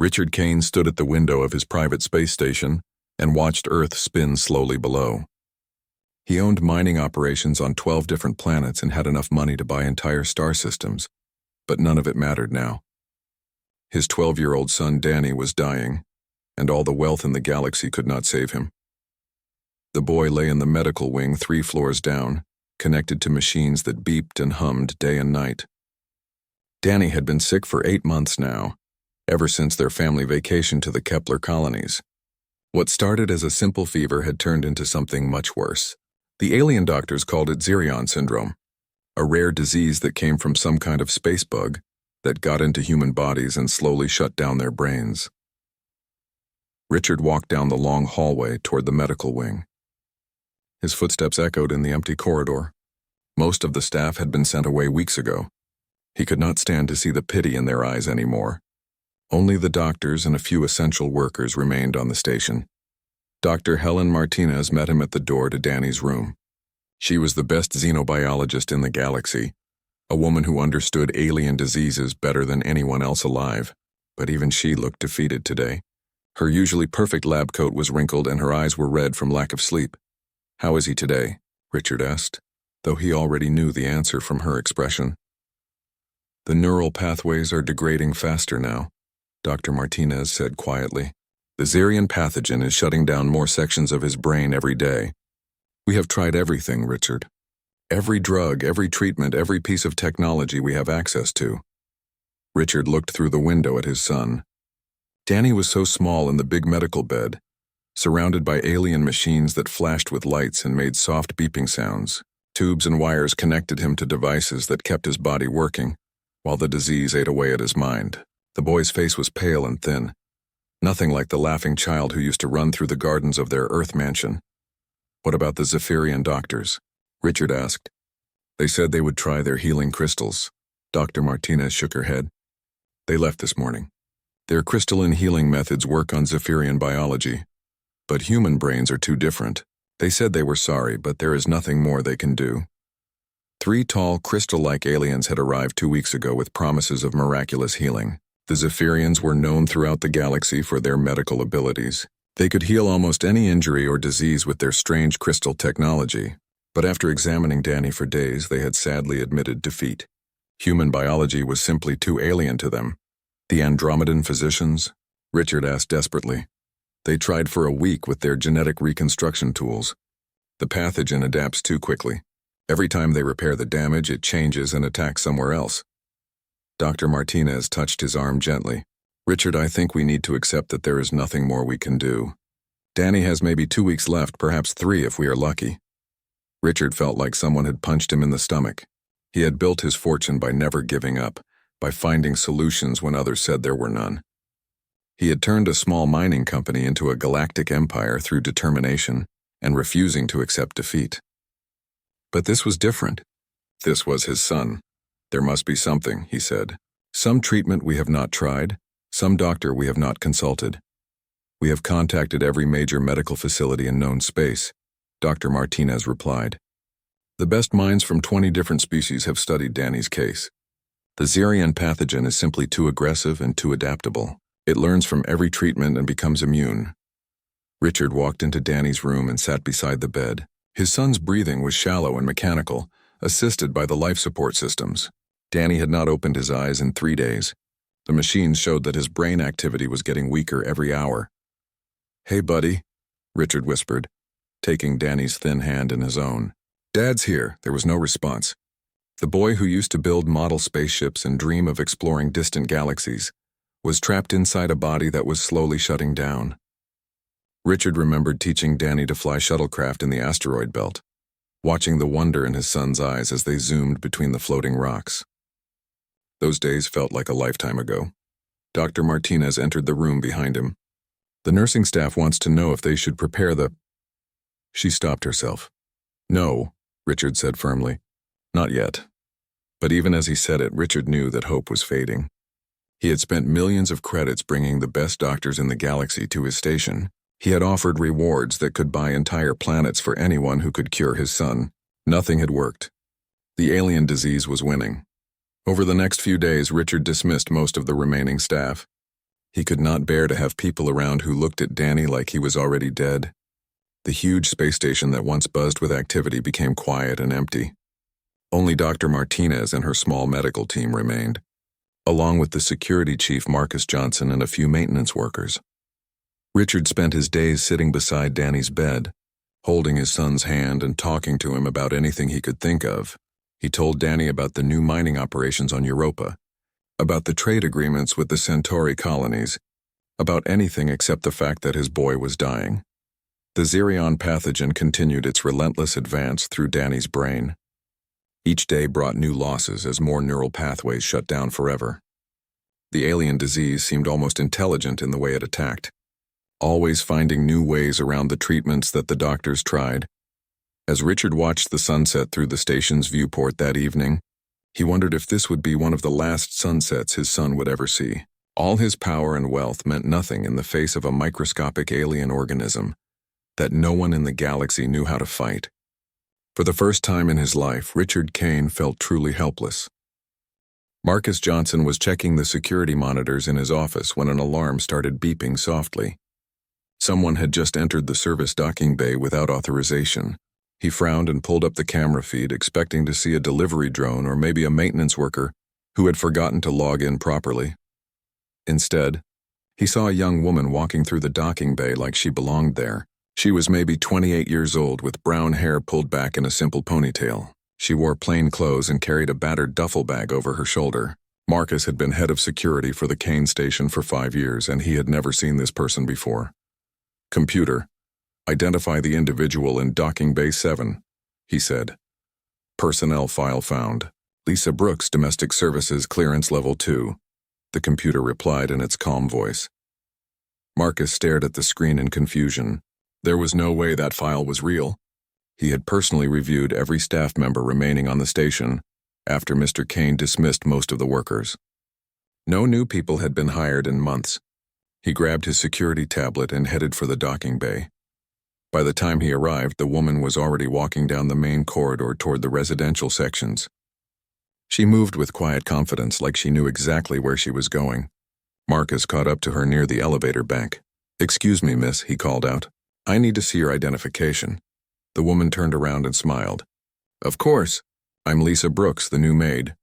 Richard Kane stood at the window of his private space station and watched Earth spin slowly below. He owned mining operations on 12 different planets and had enough money to buy entire star systems, but none of it mattered now. His 12-year-old son Danny was dying, and all the wealth in the galaxy could not save him. The boy lay in the medical wing 3 floors down, connected to machines that beeped and hummed day and night. Danny had been sick for 8 months now, ever since their family vacation to the Kepler colonies. What started as a simple fever had turned into something much worse. The alien doctors called it Xerion syndrome, a rare disease that came from some kind of space bug that got into human bodies and slowly shut down their brains. Richard walked down the long hallway toward the medical wing. His footsteps echoed in the empty corridor. Most of the staff had been sent away weeks ago. He could not stand to see the pity in their eyes anymore. Only the doctors and a few essential workers remained on the station. Dr. Helen Martinez met him at the door to Danny's room. She was the best xenobiologist in the galaxy, a woman who understood alien diseases better than anyone else alive, but even she looked defeated today. Her usually perfect lab coat was wrinkled and her eyes were red from lack of sleep. "How is he today?" Richard asked, though he already knew the answer from her expression. "The neural pathways are degrading faster now," Dr. Martinez said quietly. "The Xerion pathogen is shutting down more sections of his brain every day. We have tried everything, Richard. Every drug, every treatment, every piece of technology we have access to." Richard looked through the window at his son. Danny was so small in the big medical bed, surrounded by alien machines that flashed with lights and made soft beeping sounds. Tubes and wires connected him to devices that kept his body working, while the disease ate away at his mind. The boy's face was pale and thin, nothing like the laughing child who used to run through the gardens of their Earth mansion. "What about the Zephyrian doctors?" Richard asked. "They said they would try their healing crystals." Dr. Martinez shook her head. "They left this morning. Their crystalline healing methods work on Zephyrian biology, but human brains are too different. They said they were sorry, but there is nothing more they can do." 3 tall, crystal-like aliens had arrived 2 weeks ago with promises of miraculous healing. The Zephyrians were known throughout the galaxy for their medical abilities. They could heal almost any injury or disease with their strange crystal technology, but after examining Danny for days, they had sadly admitted defeat. Human biology was simply too alien to them. "The Andromedan physicians?" Richard asked desperately. "They tried for a week with their genetic reconstruction tools. The pathogen adapts too quickly. Every time they repair the damage, it changes and attacks somewhere else." Dr. Martinez touched his arm gently. "Richard, I think we need to accept that there is nothing more we can do. Danny has maybe 2 weeks left, perhaps 3 if we are lucky." Richard felt like someone had punched him in the stomach. He had built his fortune by never giving up, by finding solutions when others said there were none. He had turned a small mining company into a galactic empire through determination and refusing to accept defeat. But this was different. This was his son. "There must be something," he said. "Some treatment we have not tried, some doctor we have not consulted. We have contacted every major medical facility in known space," Dr. Martinez replied. "The best minds from 20 different species have studied Danny's case. The Xerion pathogen is simply too aggressive and too adaptable. It learns from every treatment and becomes immune." Richard walked into Danny's room and sat beside the bed. His son's breathing was shallow and mechanical, assisted by the life support systems. Danny had not opened his eyes in 3 days. The machines showed that his brain activity was getting weaker every hour. "Hey, buddy," Richard whispered, taking Danny's thin hand in his own. "Dad's here." There was no response. The boy who used to build model spaceships and dream of exploring distant galaxies was trapped inside a body that was slowly shutting down. Richard remembered teaching Danny to fly shuttlecraft in the asteroid belt, watching the wonder in his son's eyes as they zoomed between the floating rocks. Those days felt like a lifetime ago. Dr. Martinez entered the room behind him. "The nursing staff wants to know if they should prepare the—" She stopped herself. "No," Richard said firmly. "Not yet." But even as he said it, Richard knew that hope was fading. He had spent millions of credits bringing the best doctors in the galaxy to his station. He had offered rewards that could buy entire planets for anyone who could cure his son. Nothing had worked. The alien disease was winning. Over the next few days, Richard dismissed most of the remaining staff. He could not bear to have people around who looked at Danny like he was already dead. The huge space station that once buzzed with activity became quiet and empty. Only Dr. Martinez and her small medical team remained, along with the security chief Marcus Johnson and a few maintenance workers. Richard spent his days sitting beside Danny's bed, holding his son's hand and talking to him about anything he could think of. He told Danny about the new mining operations on Europa, about the trade agreements with the Centauri colonies, about anything except the fact that his boy was dying. The Xerion pathogen continued its relentless advance through Danny's brain. Each day brought new losses as more neural pathways shut down forever. The alien disease seemed almost intelligent in the way it attacked, always finding new ways around the treatments that the doctors tried. As Richard watched the sunset through the station's viewport that evening, he wondered if this would be one of the last sunsets his son would ever see. All his power and wealth meant nothing in the face of a microscopic alien organism that no one in the galaxy knew how to fight. For the first time in his life, Richard Kane felt truly helpless. Marcus Johnson was checking the security monitors in his office when an alarm started beeping softly. Someone had just entered the service docking bay without authorization. He frowned and pulled up the camera feed, expecting to see a delivery drone or maybe a maintenance worker who had forgotten to log in properly. Instead, he saw a young woman walking through the docking bay like she belonged there. She was maybe 28 years old with brown hair pulled back in a simple ponytail. She wore plain clothes and carried a battered duffel bag over her shoulder. Marcus had been head of security for the Kane station for 5 years, and he had never seen this person before. "Computer, identify the individual in docking bay 7, he said. "Personnel file found. Lisa Brooks, Domestic Services, Clearance Level 2, the computer replied in its calm voice. Marcus stared at the screen in confusion. There was no way that file was real. He had personally reviewed every staff member remaining on the station after Mr. Kane dismissed most of the workers. No new people had been hired in months. He grabbed his security tablet and headed for the docking bay. By the time he arrived, the woman was already walking down the main corridor toward the residential sections. She moved with quiet confidence, like she knew exactly where she was going. Marcus caught up to her near the elevator bank. "Excuse me, miss," he called out. "I need to see your identification." The woman turned around and smiled. "Of course. I'm Lisa Brooks, the new maid."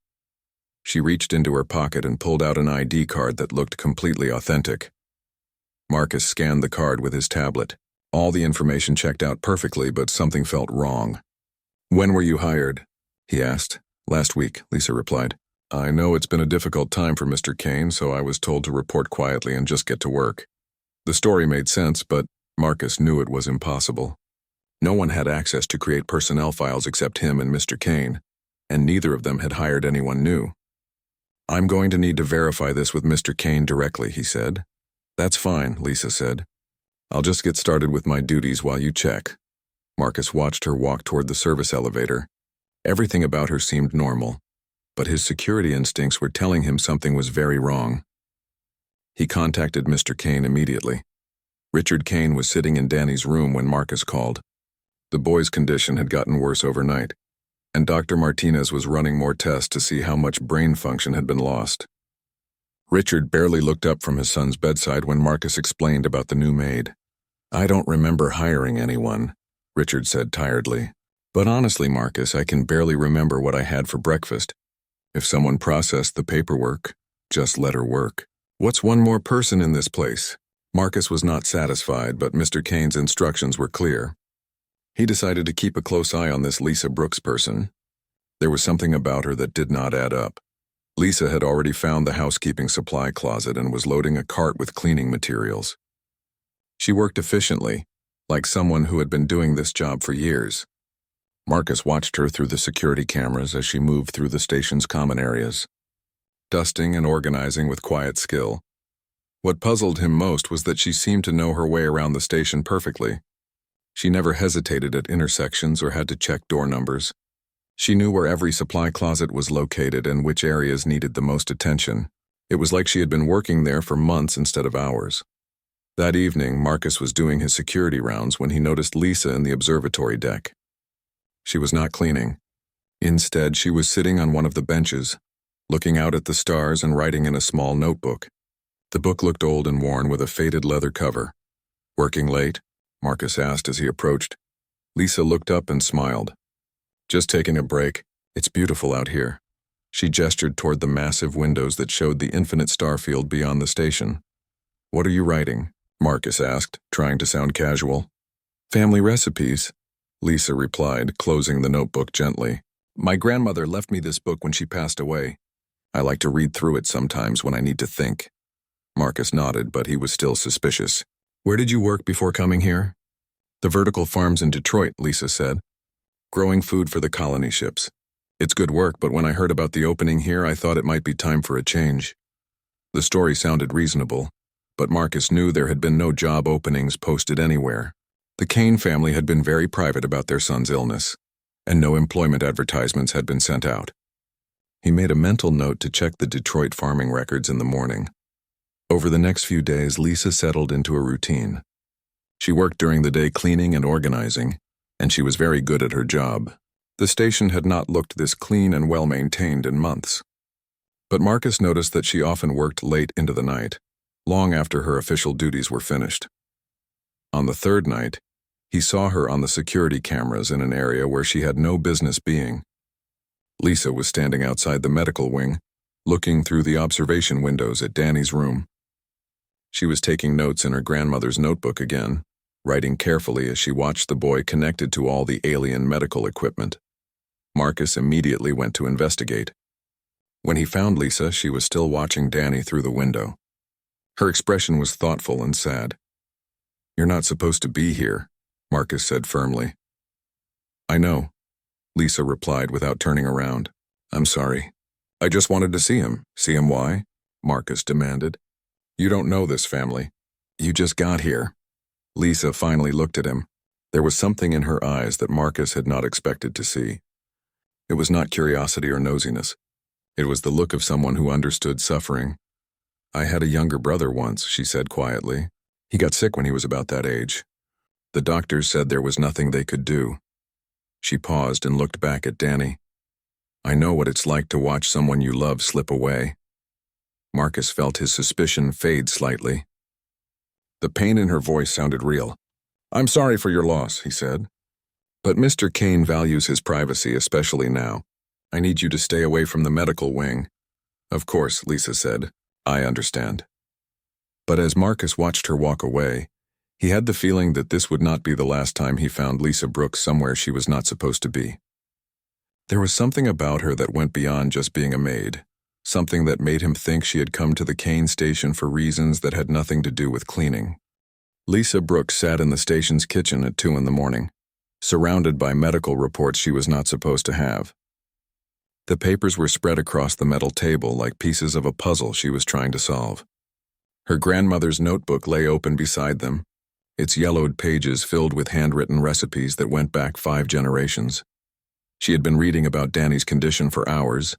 She reached into her pocket and pulled out an ID card that looked completely authentic. Marcus scanned the card with his tablet. All the information checked out perfectly, but something felt wrong. "When were you hired?" he asked. "Last week," Lisa replied. "I know it's been a difficult time for Mr. Kane, so I was told to report quietly and just get to work." The story made sense, but Marcus knew it was impossible. No one had access to create personnel files except him and Mr. Kane, and neither of them had hired anyone new. "I'm going to need to verify this with Mr. Kane directly," he said. "That's fine," Lisa said. "I'll just get started with my duties while you check." Marcus watched her walk toward the service elevator. Everything about her seemed normal, but his security instincts were telling him something was very wrong. He contacted Mr. Kane immediately. Richard Kane was sitting in Danny's room when Marcus called. The boy's condition had gotten worse overnight, and Dr. Martinez was running more tests to see how much brain function had been lost. Richard barely looked up from his son's bedside when Marcus explained about the new maid. "I don't remember hiring anyone," Richard said tiredly. "But honestly, Marcus, I can barely remember what I had for breakfast. If someone processed the paperwork, just let her work. What's one more person in this place?" Marcus was not satisfied, but Mr. Kane's instructions were clear. He decided to keep a close eye on this Lisa Brooks person. There was something about her that did not add up. Lisa had already found the housekeeping supply closet and was loading a cart with cleaning materials. She worked efficiently, like someone who had been doing this job for years. Marcus watched her through the security cameras as she moved through the station's common areas, dusting and organizing with quiet skill. What puzzled him most was that she seemed to know her way around the station perfectly. She never hesitated at intersections or had to check door numbers. She knew where every supply closet was located and which areas needed the most attention. It was like she had been working there for months instead of hours. That evening, Marcus was doing his security rounds when he noticed Lisa in the observatory deck. She was not cleaning. Instead, she was sitting on one of the benches, looking out at the stars and writing in a small notebook. The book looked old and worn with a faded leather cover. "Working late?" Marcus asked as he approached. Lisa looked up and smiled. "Just taking a break. It's beautiful out here." She gestured toward the massive windows that showed the infinite starfield beyond the station. "What are you writing?" Marcus asked, trying to sound casual. "Family recipes," Lisa replied, closing the notebook gently. "My grandmother left me this book when she passed away. I like to read through it sometimes when I need to think." Marcus nodded, but he was still suspicious. "Where did you work before coming here?" "The vertical farms in Detroit," Lisa said. "Growing food for the colony ships. It's good work, but when I heard about the opening here, I thought it might be time for a change." The story sounded reasonable, but Marcus knew there had been no job openings posted anywhere. The Kane family had been very private about their son's illness, and no employment advertisements had been sent out. He made a mental note to check the Detroit farming records in the morning. Over the next few days, Lisa settled into a routine. She worked during the day cleaning and organizing, and she was very good at her job. The station had not looked this clean and well-maintained in months. But Marcus noticed that she often worked late into the night, long after her official duties were finished. On the third night, he saw her on the security cameras in an area where she had no business being. Lisa was standing outside the medical wing, looking through the observation windows at Danny's room. She was taking notes in her grandmother's notebook again, writing carefully as she watched the boy connected to all the alien medical equipment. Marcus immediately went to investigate. When he found Lisa, she was still watching Danny through the window. Her expression was thoughtful and sad. "You're not supposed to be here," Marcus said firmly. "I know," Lisa replied without turning around. "I'm sorry. I just wanted to see him." "See him why?" Marcus demanded. "You don't know this family. You just got here." Lisa finally looked at him. There was something in her eyes that Marcus had not expected to see. It was not curiosity or nosiness. It was the look of someone who understood suffering. "I had a younger brother once," she said quietly. "He got sick when he was about that age. The doctors said there was nothing they could do." She paused and looked back at Danny. "I know what it's like to watch someone you love slip away." Marcus felt his suspicion fade slightly. The pain in her voice sounded real. "I'm sorry for your loss," he said. "But Mr. Kane values his privacy, especially now. I need you to stay away from the medical wing." "Of course," Lisa said. "I understand." But as Marcus watched her walk away, he had the feeling that this would not be the last time he found Lisa Brooks somewhere she was not supposed to be. There was something about her that went beyond just being a maid, something that made him think she had come to the Kane station for reasons that had nothing to do with cleaning. Lisa Brooks sat in the station's kitchen at 2 in the morning, surrounded by medical reports she was not supposed to have. The papers were spread across the metal table like pieces of a puzzle she was trying to solve. Her grandmother's notebook lay open beside them, its yellowed pages filled with handwritten recipes that went back 5 generations. She had been reading about Danny's condition for hours,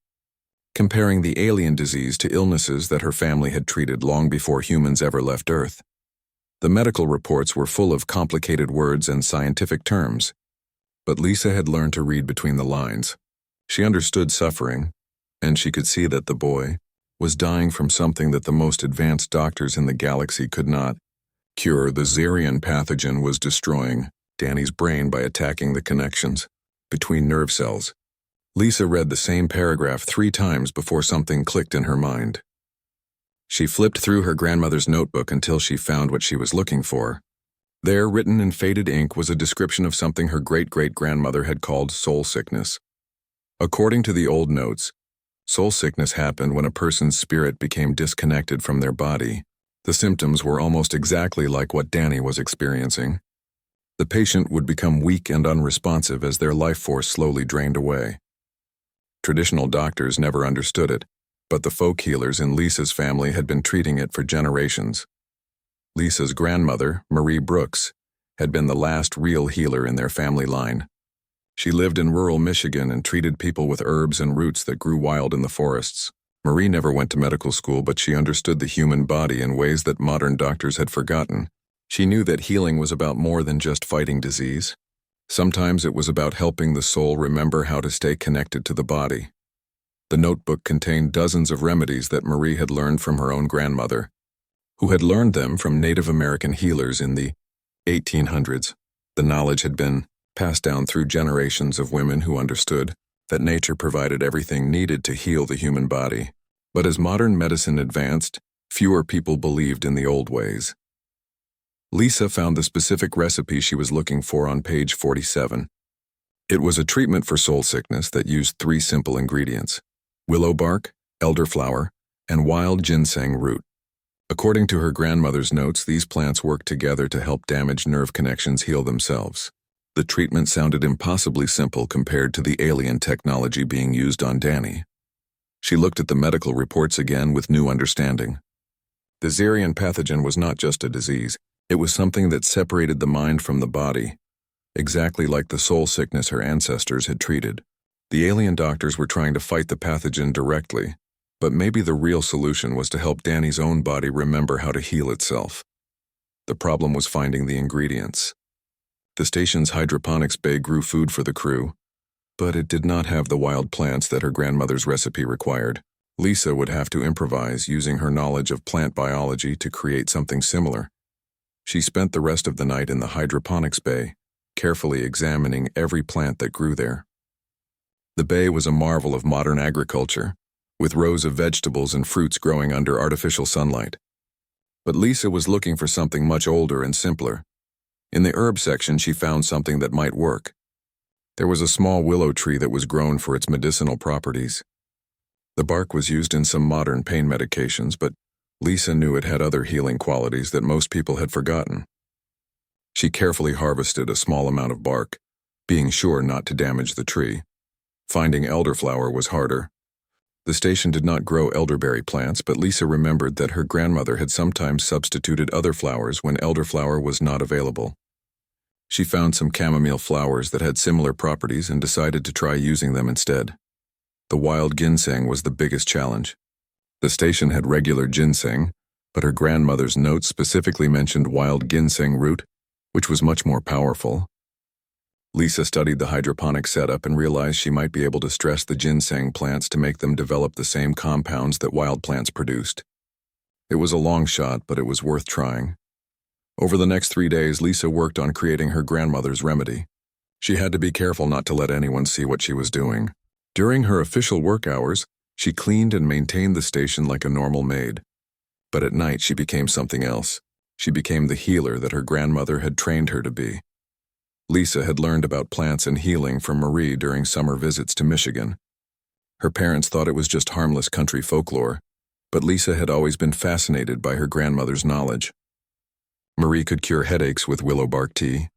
comparing the alien disease to illnesses that her family had treated long before humans ever left Earth. The medical reports were full of complicated words and scientific terms, but Lisa had learned to read between the lines. She understood suffering, and she could see that the boy was dying from something that the most advanced doctors in the galaxy could not cure. The Xerian pathogen was destroying Danny's brain by attacking the connections between nerve cells. Lisa read the same paragraph 3 times before something clicked in her mind. She flipped through her grandmother's notebook until she found what she was looking for. There, written in faded ink, was a description of something her great-great-grandmother had called soul sickness. According to the old notes, soul sickness happened when a person's spirit became disconnected from their body. The symptoms were almost exactly like what Danny was experiencing. The patient would become weak and unresponsive as their life force slowly drained away. Traditional doctors never understood it, but the folk healers in Lisa's family had been treating it for generations. Lisa's grandmother, Marie Brooks, had been the last real healer in their family line. She lived in rural Michigan and treated people with herbs and roots that grew wild in the forests. Marie never went to medical school, but she understood the human body in ways that modern doctors had forgotten. She knew that healing was about more than just fighting disease. Sometimes it was about helping the soul remember how to stay connected to the body. The notebook contained dozens of remedies that Marie had learned from her own grandmother, who had learned them from Native American healers in the 1800s. The knowledge had been passed down through generations of women who understood that nature provided everything needed to heal the human body. But as modern medicine advanced, fewer people believed in the old ways. Lisa found the specific recipe she was looking for on page 47. It was a treatment for soul sickness that used 3 simple ingredients: willow bark, elderflower, and wild ginseng root. According to her grandmother's notes, these plants worked together to help damaged nerve connections heal themselves. The treatment sounded impossibly simple compared to the alien technology being used on Danny. She looked at the medical reports again with new understanding. The Xerian pathogen was not just a disease, it was something that separated the mind from the body, exactly like the soul sickness her ancestors had treated. The alien doctors were trying to fight the pathogen directly, but maybe the real solution was to help Danny's own body remember how to heal itself. The problem was finding the ingredients. The station's hydroponics bay grew food for the crew, but it did not have the wild plants that her grandmother's recipe required. Lisa would have to improvise using her knowledge of plant biology to create something similar. She spent the rest of the night in the hydroponics bay, carefully examining every plant that grew there. The bay was a marvel of modern agriculture, with rows of vegetables and fruits growing under artificial sunlight. But Lisa was looking for something much older and simpler. In the herb section, she found something that might work. There was a small willow tree that was grown for its medicinal properties. The bark was used in some modern pain medications, but Lisa knew it had other healing qualities that most people had forgotten. She carefully harvested a small amount of bark, being sure not to damage the tree. Finding elderflower was harder. The station did not grow elderberry plants, but Lisa remembered that her grandmother had sometimes substituted other flowers when elderflower was not available. She found some chamomile flowers that had similar properties and decided to try using them instead. The wild ginseng was the biggest challenge. The station had regular ginseng, but her grandmother's notes specifically mentioned wild ginseng root, which was much more powerful. Lisa studied the hydroponic setup and realized she might be able to stress the ginseng plants to make them develop the same compounds that wild plants produced. It was a long shot, but it was worth trying. Over the next 3 days, Lisa worked on creating her grandmother's remedy. She had to be careful not to let anyone see what she was doing. During her official work hours, she cleaned and maintained the station like a normal maid. But at night, she became something else. She became the healer that her grandmother had trained her to be. Lisa had learned about plants and healing from Marie during summer visits to Michigan. Her parents thought it was just harmless country folklore, but Lisa had always been fascinated by her grandmother's knowledge. Marie could cure headaches with willow bark tea,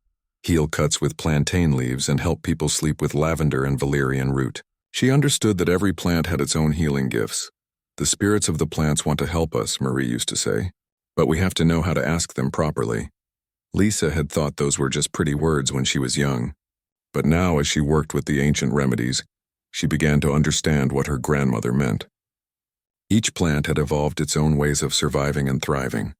heal cuts with plantain leaves, and help people sleep with lavender and valerian root. She understood that every plant had its own healing gifts. The spirits of the plants want to help us, Marie used to say, but we have to know how to ask them properly. Lisa had thought those were just pretty words when she was young, but now as she worked with the ancient remedies, she began to understand what her grandmother meant. Each plant had evolved its own ways of surviving and thriving.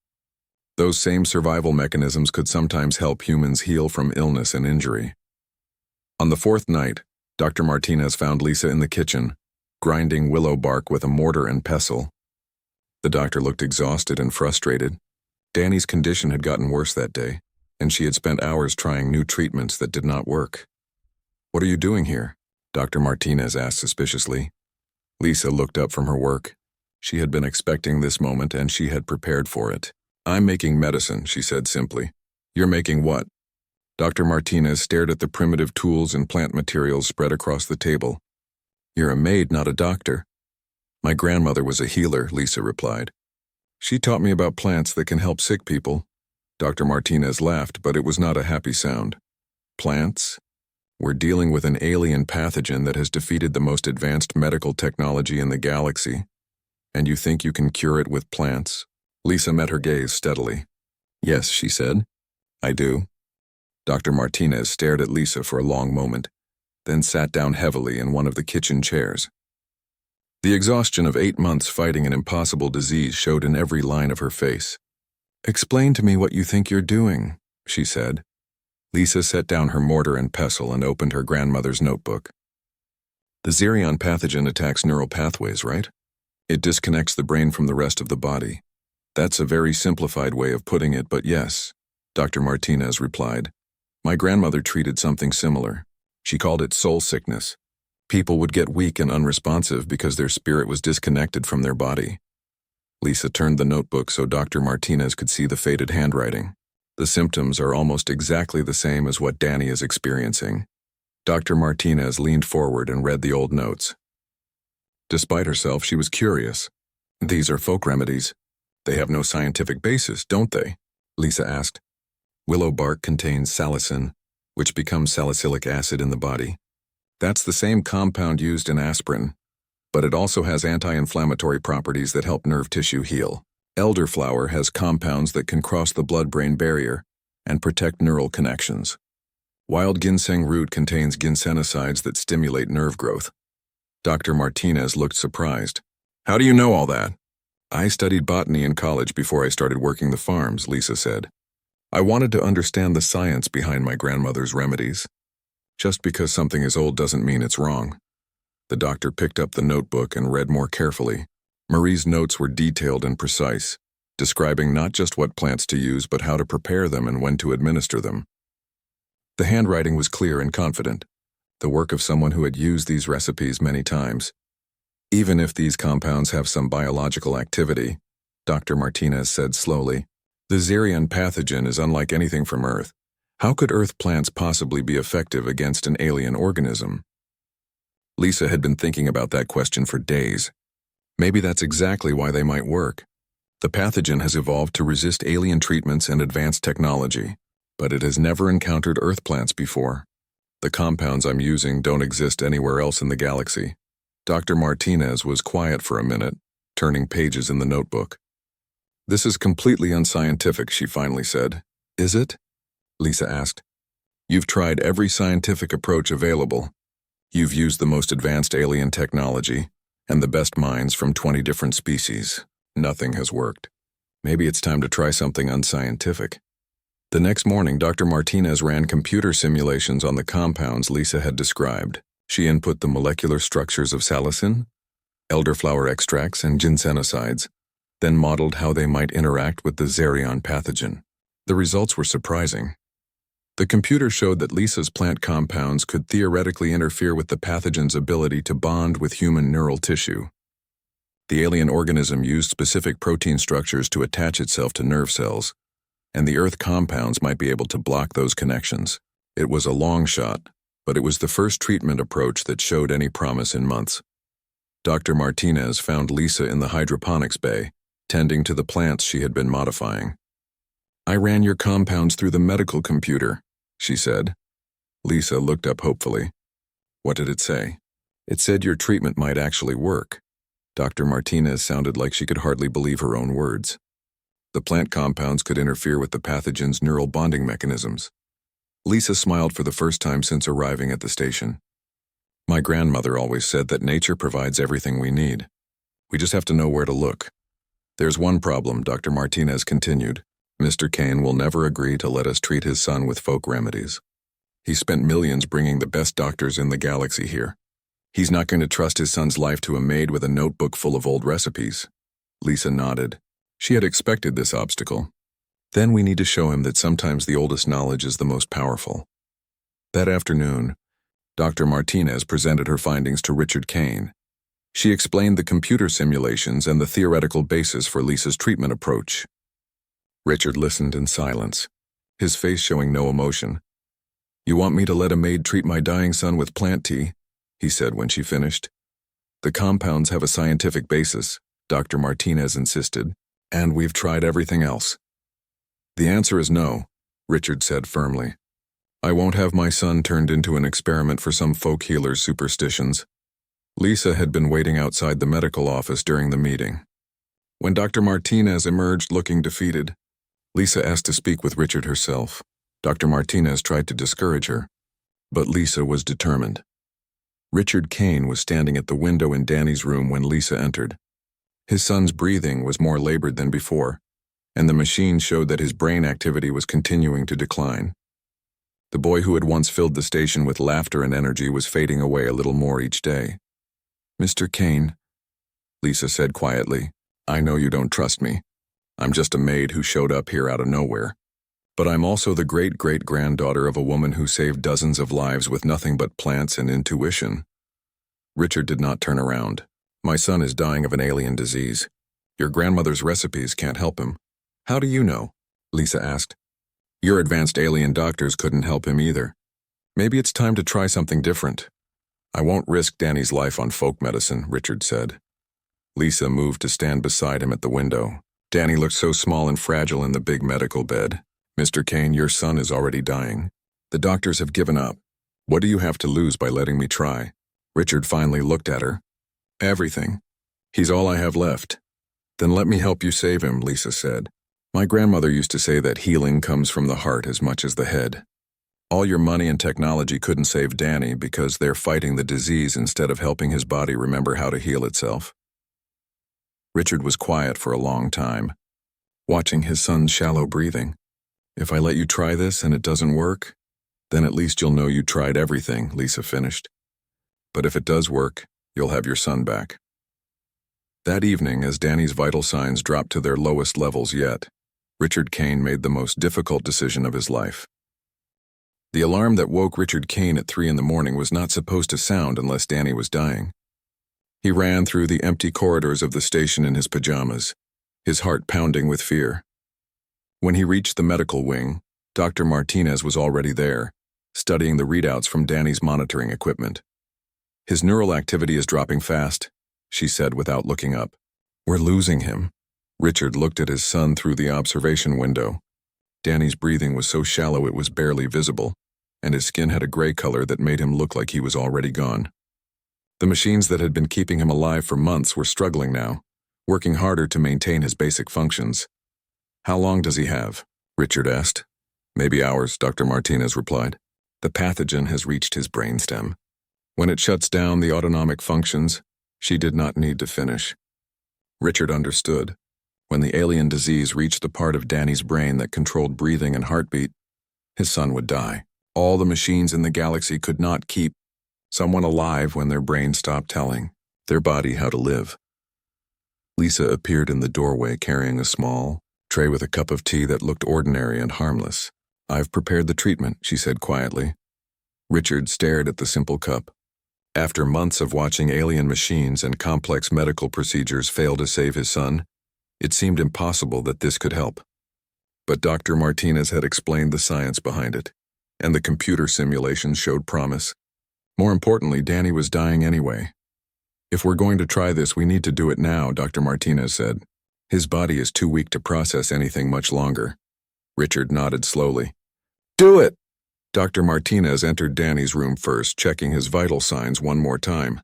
Those same survival mechanisms could sometimes help humans heal from illness and injury. On the 4th night, Dr. Martinez found Lisa in the kitchen, grinding willow bark with a mortar and pestle. The doctor looked exhausted and frustrated. Danny's condition had gotten worse that day, and she had spent hours trying new treatments that did not work. "What are you doing here?" Dr. Martinez asked suspiciously. Lisa looked up from her work. She had been expecting this moment, and she had prepared for it. "I'm making medicine," she said simply. "You're making what?" Dr. Martinez stared at the primitive tools and plant materials spread across the table. "You're a maid, not a doctor." "My grandmother was a healer," Lisa replied. "She taught me about plants that can help sick people." Dr. Martinez laughed, but it was not a happy sound. "Plants? We're dealing with an alien pathogen that has defeated the most advanced medical technology in the galaxy. And you think you can cure it with plants?" Lisa met her gaze steadily. "Yes," she said. "I do." Dr. Martinez stared at Lisa for a long moment, then sat down heavily in one of the kitchen chairs. The exhaustion of 8 months fighting an impossible disease showed in every line of her face. "Explain to me what you think you're doing," she said. Lisa set down her mortar and pestle and opened her grandmother's notebook. "The Xerian pathogen attacks neural pathways, right? It disconnects the brain from the rest of the body. That's a very simplified way of putting it, but yes, Dr. Martinez replied. My grandmother treated something similar. She called it soul sickness. People would get weak and unresponsive because their spirit was disconnected from their body. Lisa turned the notebook so Dr. Martinez could see the faded handwriting. The symptoms are almost exactly the same as what Danny is experiencing. Dr. Martinez leaned forward and read the old notes. Despite herself, she was curious. These are folk remedies. They have no scientific basis, don't they? Lisa asked. Willow bark contains salicin, which becomes salicylic acid in the body. That's the same compound used in aspirin, but it also has anti-inflammatory properties that help nerve tissue heal. Elderflower has compounds that can cross the blood-brain barrier and protect neural connections. Wild ginseng root contains ginsenosides that stimulate nerve growth. Dr. Martinez looked surprised. How do you know all that? I studied botany in college before I started working the farms, Lisa said. I wanted to understand the science behind my grandmother's remedies. Just because something is old doesn't mean it's wrong. The doctor picked up the notebook and read more carefully. Marie's notes were detailed and precise, describing not just what plants to use but how to prepare them and when to administer them. The handwriting was clear and confident, the work of someone who had used these recipes many times. Even if these compounds have some biological activity, Dr. Martinez said slowly, the Xerion pathogen is unlike anything from Earth. How could Earth plants possibly be effective against an alien organism? Lisa had been thinking about that question for days. Maybe that's exactly why they might work. The pathogen has evolved to resist alien treatments and advanced technology, but it has never encountered Earth plants before. The compounds I'm using don't exist anywhere else in the galaxy. Dr. Martinez was quiet for a minute, turning pages in the notebook. This is completely unscientific, she finally said. Is it? Lisa asked. You've tried every scientific approach available. You've used the most advanced alien technology and the best minds from 20 different species. Nothing has worked. Maybe it's time to try something unscientific. The next morning, Dr. Martinez ran computer simulations on the compounds Lisa had described. She input the molecular structures of salicin, elderflower extracts, and ginsenosides, then modeled how they might interact with the Xerion pathogen. The results were surprising. The computer showed that Lisa's plant compounds could theoretically interfere with the pathogen's ability to bond with human neural tissue. The alien organism used specific protein structures to attach itself to nerve cells, and the Earth compounds might be able to block those connections. It was a long shot, but it was the first treatment approach that showed any promise in months. Dr. Martinez found Lisa in the hydroponics bay, tending to the plants she had been modifying. I ran your compounds through the medical computer, she said. Lisa looked up hopefully. What did it say? It said your treatment might actually work. Dr. Martinez sounded like she could hardly believe her own words. The plant compounds could interfere with the pathogen's neural bonding mechanisms. Lisa smiled for the first time since arriving at the station. My grandmother always said that nature provides everything we need. We just have to know where to look. There's one problem, Dr. Martinez continued. Mr. Kane will never agree to let us treat his son with folk remedies. He spent millions bringing the best doctors in the galaxy here. He's not going to trust his son's life to a maid with a notebook full of old recipes. Lisa nodded. She had expected this obstacle. Then we need to show him that sometimes the oldest knowledge is the most powerful. That afternoon, Dr. Martinez presented her findings to Richard Kane. She explained the computer simulations and the theoretical basis for Lisa's treatment approach. Richard listened in silence, his face showing no emotion. You want me to let a maid treat my dying son with plant tea? He said when she finished. The compounds have a scientific basis, Dr. Martinez insisted, and we've tried everything else. The answer is no, Richard said firmly. I won't have my son turned into an experiment for some folk healer's superstitions. Lisa had been waiting outside the medical office during the meeting. When Dr. Martinez emerged looking defeated, Lisa asked to speak with Richard herself. Dr. Martinez tried to discourage her, but Lisa was determined. Richard Kane was standing at the window in Danny's room when Lisa entered. His son's breathing was more labored than before, and the machine showed that his brain activity was continuing to decline. The boy who had once filled the station with laughter and energy was fading away a little more each day. Mr. Kane, Lisa said quietly, I know you don't trust me, I'm just a maid who showed up here out of nowhere. But I'm also the great-great-granddaughter of a woman who saved dozens of lives with nothing but plants and intuition." Richard did not turn around. "My son is dying of an alien disease. Your grandmother's recipes can't help him." "How do you know?" Lisa asked. "Your advanced alien doctors couldn't help him either. Maybe it's time to try something different." "I won't risk Danny's life on folk medicine," Richard said. Lisa moved to stand beside him at the window. Danny looked so small and fragile in the big medical bed. "Mr. Kane, your son is already dying. The doctors have given up. What do you have to lose by letting me try?" Richard finally looked at her. "Everything. He's all I have left." "Then let me help you save him," Lisa said. "My grandmother used to say that healing comes from the heart as much as the head. All your money and technology couldn't save Danny because they're fighting the disease instead of helping his body remember how to heal itself." Richard was quiet for a long time, watching his son's shallow breathing. "If I let you try this and it doesn't work, then at least you'll know you tried everything," Lisa finished. "But if it does work, you'll have your son back." That evening, as Danny's vital signs dropped to their lowest levels yet, Richard Kane made the most difficult decision of his life. The alarm that woke Richard Kane at 3 a.m. was not supposed to sound unless Danny was dying. He ran through the empty corridors of the station in his pajamas, his heart pounding with fear. When he reached the medical wing, Dr. Martinez was already there, studying the readouts from Danny's monitoring equipment. "His neural activity is dropping fast," she said without looking up. "We're losing him." Richard looked at his son through the observation window. Danny's breathing was so shallow it was barely visible, and his skin had a gray color that made him look like he was already gone. The machines that had been keeping him alive for months were struggling now, working harder to maintain his basic functions. "How long does he have?" Richard asked. "Maybe hours," Dr. Martinez replied. "The pathogen has reached his brainstem. When it shuts down the autonomic functions," she did not need to finish. Richard understood. When the alien disease reached the part of Danny's brain that controlled breathing and heartbeat, his son would die. All the machines in the galaxy could not keep someone alive when their brain stopped telling their body how to live. Lisa appeared in the doorway carrying a small tray with a cup of tea that looked ordinary and harmless. "I've prepared the treatment," she said quietly. Richard stared at the simple cup. After months of watching alien machines and complex medical procedures fail to save his son, it seemed impossible that this could help. But Dr. Martinez had explained the science behind it, and the computer simulations showed promise. More importantly, Danny was dying anyway. "If we're going to try this, we need to do it now," Dr. Martinez said. "His body is too weak to process anything much longer." Richard nodded slowly. "Do it!" Dr. Martinez entered Danny's room first, checking his vital signs one more time.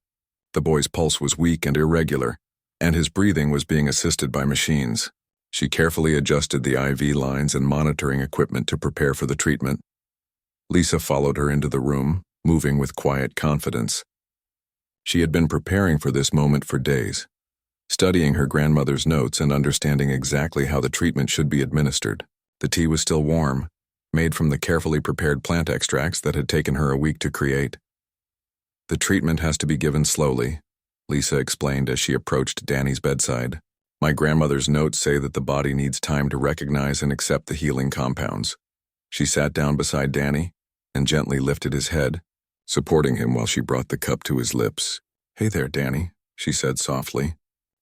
The boy's pulse was weak and irregular, and his breathing was being assisted by machines. She carefully adjusted the IV lines and monitoring equipment to prepare for the treatment. Lisa followed her into the room, moving with quiet confidence. She had been preparing for this moment for days, studying her grandmother's notes and understanding exactly how the treatment should be administered. The tea was still warm, made from the carefully prepared plant extracts that had taken her a week to create. "The treatment has to be given slowly," Lisa explained as she approached Danny's bedside. "My grandmother's notes say that the body needs time to recognize and accept the healing compounds." She sat down beside Danny and gently lifted his head, supporting him while she brought the cup to his lips. "Hey there, Danny," she said softly.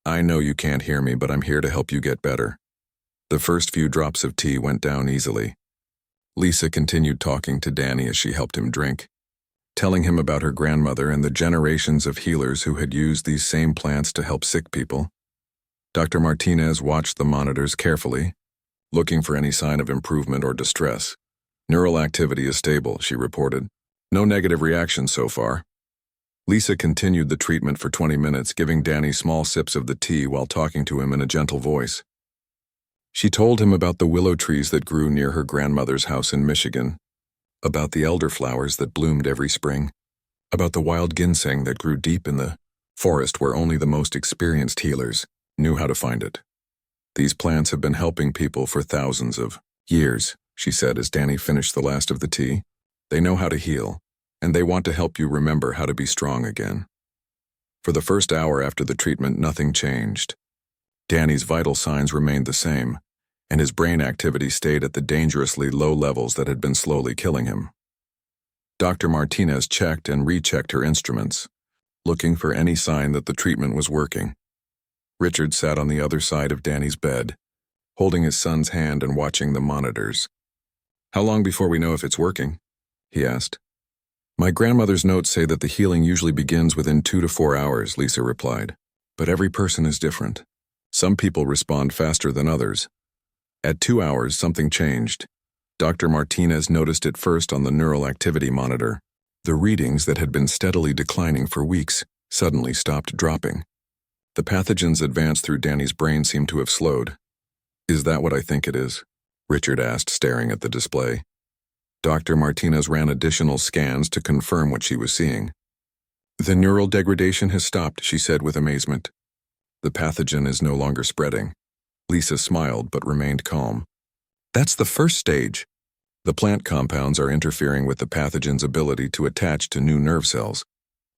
"I know you can't hear me, but I'm here to help you get better." The first few drops of tea went down easily. Lisa continued talking to Danny as she helped him drink, telling him about her grandmother and the generations of healers who had used these same plants to help sick people. Dr. Martinez watched the monitors carefully, looking for any sign of improvement or distress. "Neural activity is stable," she reported. "No negative reactions so far." Lisa continued the treatment for 20 minutes, giving Danny small sips of the tea while talking to him in a gentle voice. She told him about the willow trees that grew near her grandmother's house in Michigan, about the elderflowers that bloomed every spring, about the wild ginseng that grew deep in the forest where only the most experienced healers knew how to find it. "These plants have been helping people for thousands of years," she said as Danny finished the last of the tea. "They know how to heal, and they want to help you remember how to be strong again." For the first hour after the treatment, nothing changed. Danny's vital signs remained the same, and his brain activity stayed at the dangerously low levels that had been slowly killing him. Dr. Martinez checked and rechecked her instruments, looking for any sign that the treatment was working. Richard sat on the other side of Danny's bed, holding his son's hand and watching the monitors. "How long before we know if it's working?" he asked. "My grandmother's notes say that the healing usually begins within 2 to 4 hours, Lisa replied. "But every person is different. Some people respond faster than others." At 2 hours, something changed. Dr. Martinez noticed it first on the neural activity monitor. The readings that had been steadily declining for weeks suddenly stopped dropping. The pathogens advanced through Danny's brain seemed to have slowed. "Is that what I think it is?" Richard asked, staring at the display. Dr. Martinez ran additional scans to confirm what she was seeing. "The neural degradation has stopped," she said with amazement. "The pathogen is no longer spreading." Lisa smiled but remained calm. "That's the first stage. The plant compounds are interfering with the pathogen's ability to attach to new nerve cells.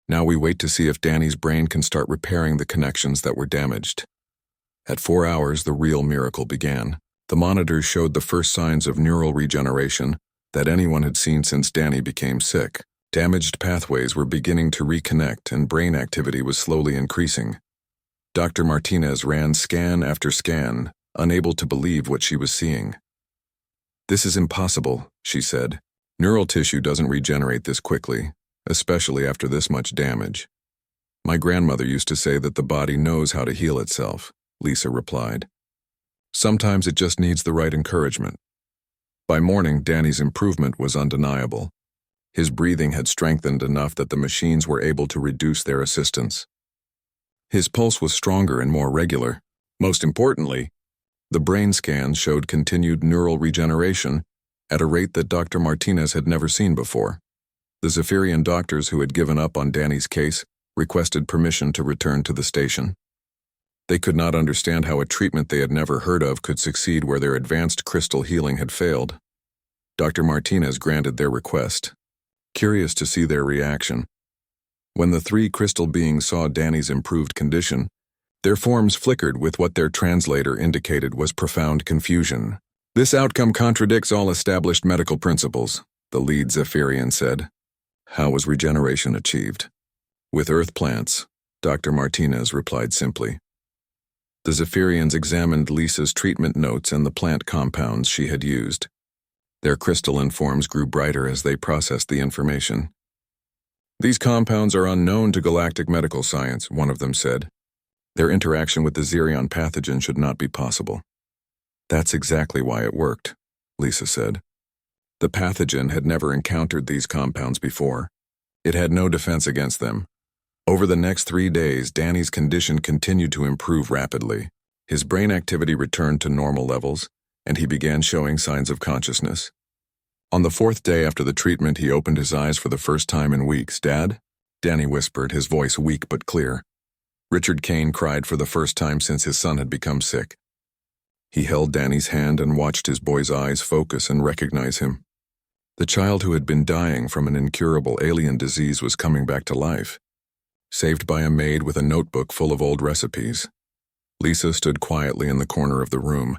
Now we wait to see if Danny's brain can start repairing the connections that were damaged." At 4 hours, the real miracle began. The monitors showed the first signs of neural regeneration that anyone had seen since Danny became sick. Damaged pathways were beginning to reconnect and brain activity was slowly increasing. Dr. Martinez ran scan after scan, unable to believe what she was seeing. "This is impossible," she said. "Neural tissue doesn't regenerate this quickly, especially after this much damage." "My grandmother used to say that the body knows how to heal itself," Lisa replied. "Sometimes it just needs the right encouragement." By morning, Danny's improvement was undeniable. His breathing had strengthened enough that the machines were able to reduce their assistance. His pulse was stronger and more regular. Most importantly, the brain scans showed continued neural regeneration at a rate that Dr. Martinez had never seen before. The Zephyrian doctors who had given up on Danny's case requested permission to return to the station. They could not understand how a treatment they had never heard of could succeed where their advanced crystal healing had failed. Dr. Martinez granted their request, curious to see their reaction. When the 3 crystal beings saw Danny's improved condition, their forms flickered with what their translator indicated was profound confusion. "This outcome contradicts all established medical principles," the lead Zephyrian said. "How was regeneration achieved?" "With earth plants," Dr. Martinez replied simply. The Zephyrians examined Lisa's treatment notes and the plant compounds she had used. Their crystalline forms grew brighter as they processed the information. "These compounds are unknown to galactic medical science," one of them said. "Their interaction with the Xerion pathogen should not be possible." "That's exactly why it worked," Lisa said. The pathogen had never encountered these compounds before. It had no defense against them. Over the next 3 days, Danny's condition continued to improve rapidly. His brain activity returned to normal levels, and he began showing signs of consciousness. On the 4th day after the treatment, he opened his eyes for the first time in weeks. "Dad?" Danny whispered, his voice weak but clear. Richard Kane cried for the first time since his son had become sick. He held Danny's hand and watched his boy's eyes focus and recognize him. The child who had been dying from an incurable alien disease was coming back to life, saved by a maid with a notebook full of old recipes. Lisa stood quietly in the corner of the room,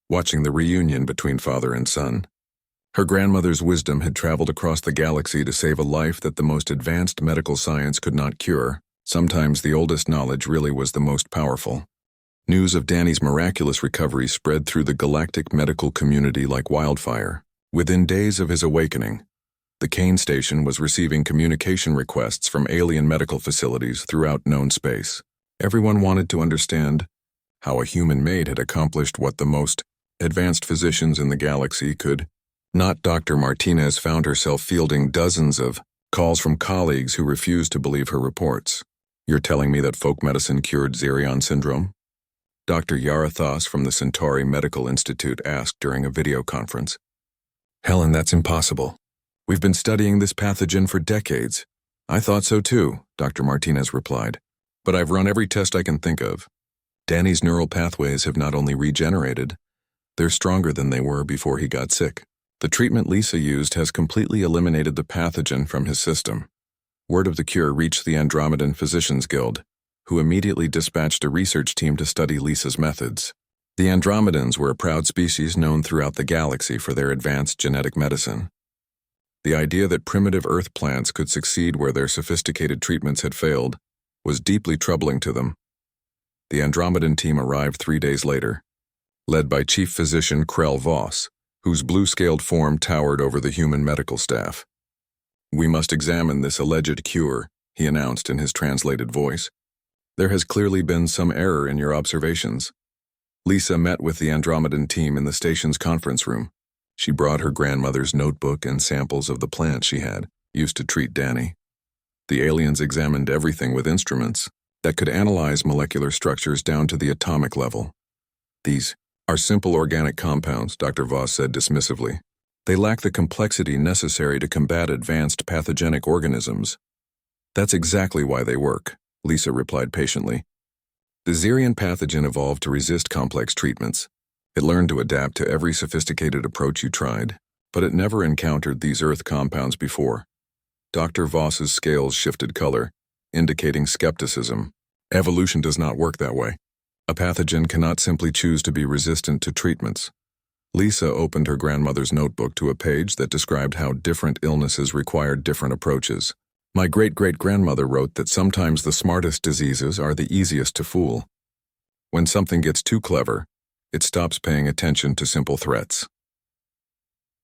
watching the reunion between father and son. Her grandmother's wisdom had traveled across the galaxy to save a life that the most advanced medical science could not cure. Sometimes the oldest knowledge really was the most powerful. News of Danny's miraculous recovery spread through the galactic medical community like wildfire. Within days of his awakening, the Kane Station was receiving communication requests from alien medical facilities throughout known space. Everyone wanted to understand how a human maid had accomplished what the most advanced physicians in the galaxy could not. Dr. Martinez found herself fielding dozens of calls from colleagues who refused to believe her reports. "You're telling me that folk medicine cured Xerion syndrome?" Dr. Yarathos from the Centauri Medical Institute asked during a video conference. "Helen, that's impossible. We've been studying this pathogen for decades." "I thought so too," Dr. Martinez replied. "But I've run every test I can think of. Danny's neural pathways have not only regenerated, they're stronger than they were before he got sick. The treatment Lisa used has completely eliminated the pathogen from his system." Word of the cure reached the Andromedan Physicians Guild, who immediately dispatched a research team to study Lisa's methods. The Andromedans were a proud species known throughout the galaxy for their advanced genetic medicine. The idea that primitive Earth plants could succeed where their sophisticated treatments had failed was deeply troubling to them. The Andromedan team arrived 3 days later, led by Chief Physician Krell Voss, whose blue-scaled form towered over the human medical staff. "We must examine this alleged cure," he announced in his translated voice. "There has clearly been some error in your observations." Lisa met with the Andromedan team in the station's conference room. She brought her grandmother's notebook and samples of the plants she had used to treat Danny. The aliens examined everything with instruments that could analyze molecular structures down to the atomic level. "These are simple organic compounds," Dr. Voss said dismissively. "They lack the complexity necessary to combat advanced pathogenic organisms." "That's exactly why they work," Lisa replied patiently. "The Xerian pathogen evolved to resist complex treatments. It learned to adapt to every sophisticated approach you tried, but it never encountered these Earth compounds before." Dr. Voss's scales shifted color, indicating skepticism. "Evolution does not work that way. A pathogen cannot simply choose to be resistant to treatments." Lisa opened her grandmother's notebook to a page that described how different illnesses required different approaches. "My great-great-grandmother wrote that sometimes the smartest diseases are the easiest to fool. When something gets too clever, it stops paying attention to simple threats."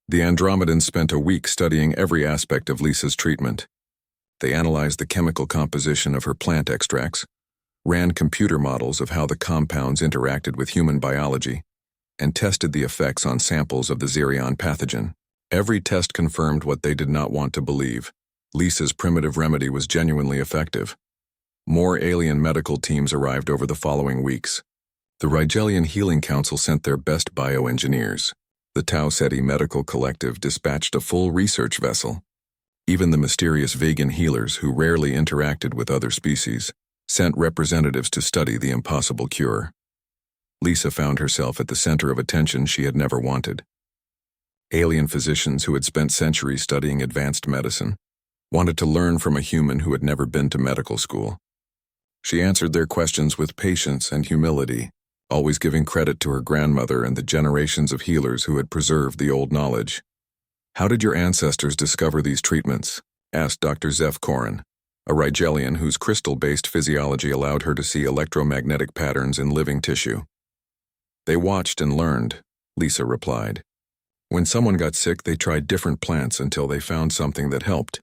The Andromedans spent a week studying every aspect of Lisa's treatment. They analyzed the chemical composition of her plant extracts, ran computer models of how the compounds interacted with human biology, and tested the effects on samples of the Xerion pathogen. Every test confirmed what they did not want to believe. Lisa's primitive remedy was genuinely effective. More alien medical teams arrived over the following weeks. The Rigelian Healing Council sent their best bioengineers. The Tau Ceti Medical Collective dispatched a full research vessel. Even the mysterious vegan healers, who rarely interacted with other species, sent representatives to study the impossible cure. Lisa found herself at the center of attention she had never wanted. Alien physicians who had spent centuries studying advanced medicine wanted to learn from a human who had never been to medical school. She answered their questions with patience and humility, always giving credit to her grandmother and the generations of healers who had preserved the old knowledge. "How did your ancestors discover these treatments?" asked Dr. Zeph Koren, a Rigelian whose crystal-based physiology allowed her to see electromagnetic patterns in living tissue. "They watched and learned," Lisa replied. "When someone got sick, they tried different plants until they found something that helped.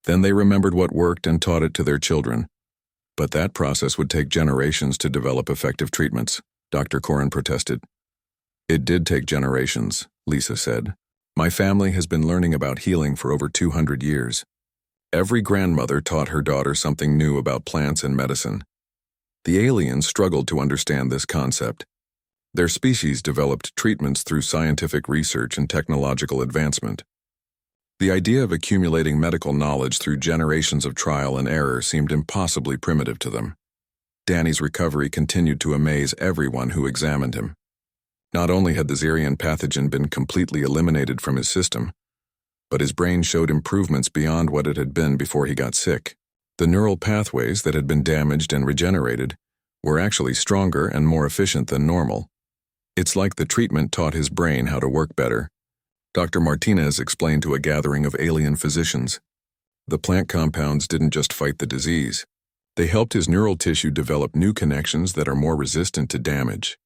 Then they remembered what worked and taught it to their children. But that process would take generations to develop effective treatments," Dr. Koren protested. "It did take generations," Lisa said. "My family has been learning about healing for over 200 years. Every grandmother taught her daughter something new about plants and medicine. The aliens struggled to understand this concept. Their species developed treatments through scientific research and technological advancement. The idea of accumulating medical knowledge through generations of trial and error seemed impossibly primitive to them." Danny's recovery continued to amaze everyone who examined him. Not only had the Xerian pathogen been completely eliminated from his system, but his brain showed improvements beyond what it had been before he got sick. The neural pathways that had been damaged and regenerated were actually stronger and more efficient than normal. "It's like the treatment taught his brain how to work better," Dr. Martinez explained to a gathering of alien physicians. "The plant compounds didn't just fight the disease. They helped his neural tissue develop new connections that are more resistant to damage."